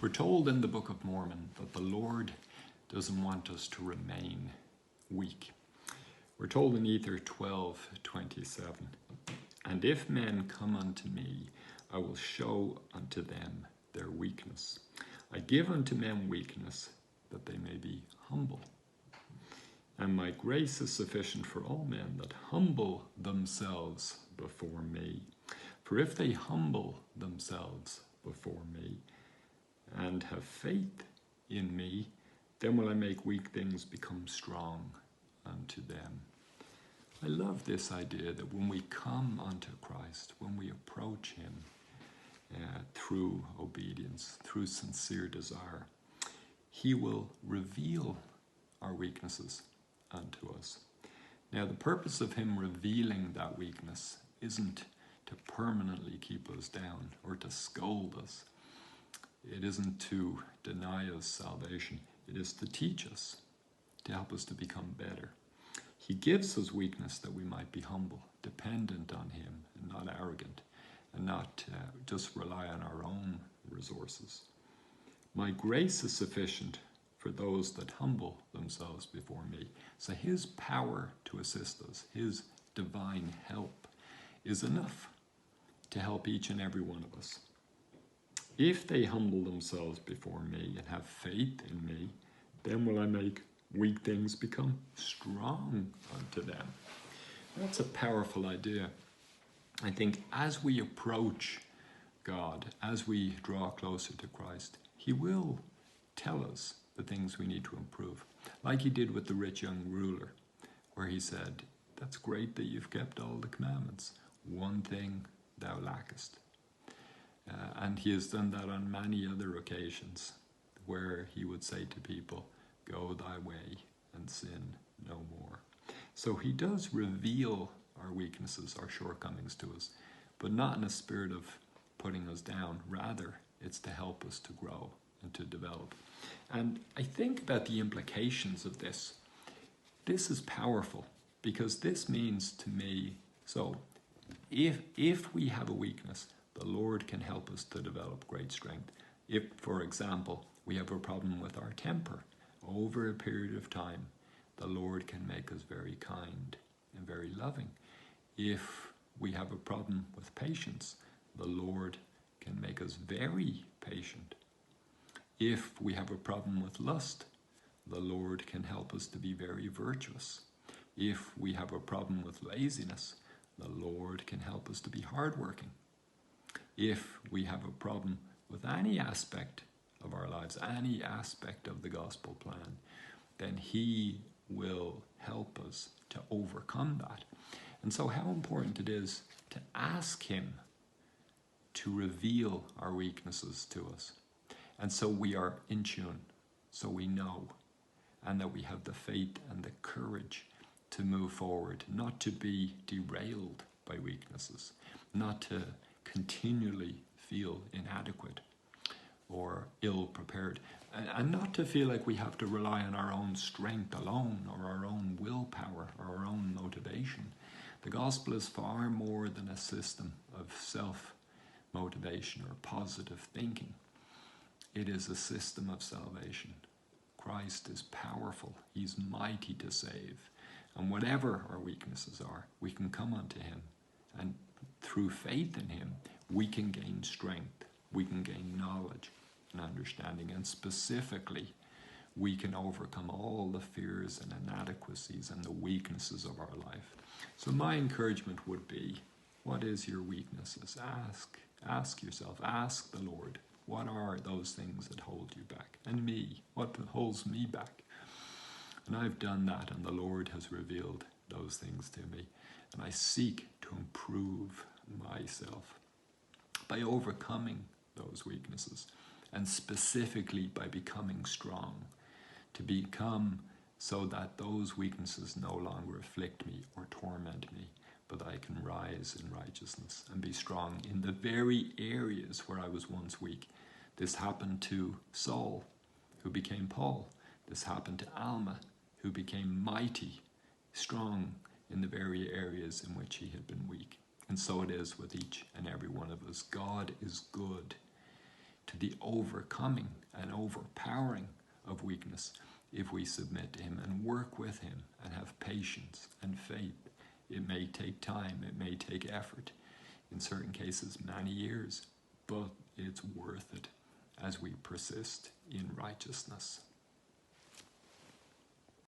We're told in the Book of Mormon that the Lord doesn't want us to remain weak. We're told in Ether 12:27, "And if men come unto me, I will show unto them their weakness. I give unto men weakness, that they may be humble. And my grace is sufficient for all men that humble themselves before me. For if they humble themselves before me, and have faith in me, then will I make weak things become strong unto them." I love this idea that when we come unto Christ, when we approach him through obedience, through sincere desire, he will reveal our weaknesses unto us. Now, the purpose of him revealing that weakness isn't to permanently keep us down or to scold us. It isn't to deny us salvation. It is to teach us, to help us to become better. He gives us weakness that we might be humble, dependent on him, and not arrogant, and not just rely on our own resources. My grace is sufficient for those that humble themselves before me. So his power to assist us, his divine help, is enough to help each and every one of us. If they humble themselves before me and have faith in me, then will I make weak things become strong unto them. That's a powerful idea. I think as we approach God, as we draw closer to Christ, he will tell us the things we need to improve. Like he did with the rich young ruler, where he said, "That's great that you've kept all the commandments. One thing thou lackest." And he has done that on many other occasions, where he would say to people, "Go thy way and sin no more." So he does reveal our weaknesses, our shortcomings to us, but not in a spirit of putting us down. Rather, it's to help us to grow and to develop. And I think about the implications of this. This is powerful, because this means to me, so if we have a weakness, the Lord can help us to develop great strength. If, for example, we have a problem with our temper, over a period of time, the Lord can make us very kind and very loving. If we have a problem with patience, the Lord can make us very patient. If we have a problem with lust, the Lord can help us to be very virtuous. If we have a problem with laziness, the Lord can help us to be hardworking. If we have a problem with any aspect of our lives, any aspect of the gospel plan, then he will help us to overcome that. And so how important it is to ask him to reveal our weaknesses to us. And so we are in tune, so we know, and that we have the faith and the courage to move forward, not to be derailed by weaknesses, not to continually feel inadequate or ill-prepared, and not to feel like we have to rely on our own strength alone, or our own willpower, or our own motivation. The gospel is far more than a system of self-motivation or positive thinking. It is a system of salvation. Christ is powerful. He's mighty to save. And whatever our weaknesses are, we can come unto him. And through faith in him, we can gain strength. We can gain knowledge and understanding. And specifically, we can overcome all the fears and inadequacies and the weaknesses of our life. So my encouragement would be, what is your weaknesses? Ask yourself, ask the Lord, what are those things that hold you back? And me, what holds me back? And I've done that, and the Lord has revealed those things to me. And I seek to improve myself by overcoming those weaknesses, and specifically by becoming strong, to become so that those weaknesses no longer afflict me or torment me, but I can rise in righteousness and be strong in the very areas where I was once weak. This happened to Saul, who became Paul. This happened to Alma, who became mighty, strong in the very areas in which he had been weak. And so it is with each and every one of us. God is good to to the overcoming and overpowering of weakness if we submit to him and work with him and have patience and faith. It may take time, it may take effort, in certain cases many years, but it's worth it as we persist in righteousness.